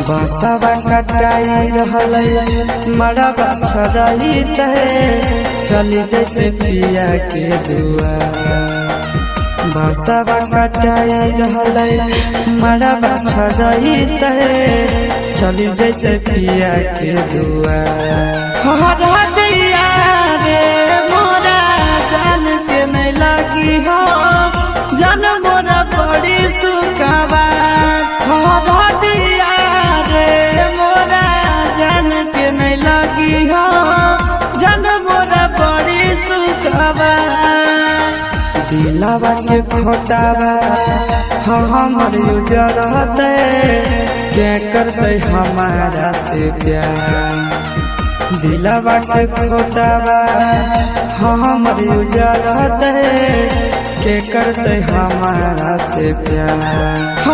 बांसवा कटाई रहल मड़वा छड़ाई चली जैसे पिया के दुआ। बांसवा कटाई रहल मड़वा छड़ाई चली जैसे पिया के दुआ। हरा दिया रे मोरा जान के नहीं लगी हो जान मोरा बड़ी सुखवा। हरा दिया रे मोरा जान के नहीं लगी हो जान मोरा बड़ी सुखवा। दिलावा के खोटावा हमर उजड़ते क्या करते हमारा से प्यार। दिलावा के खोटावा हमर उजड़ते क्या करते हमारा से प्यार।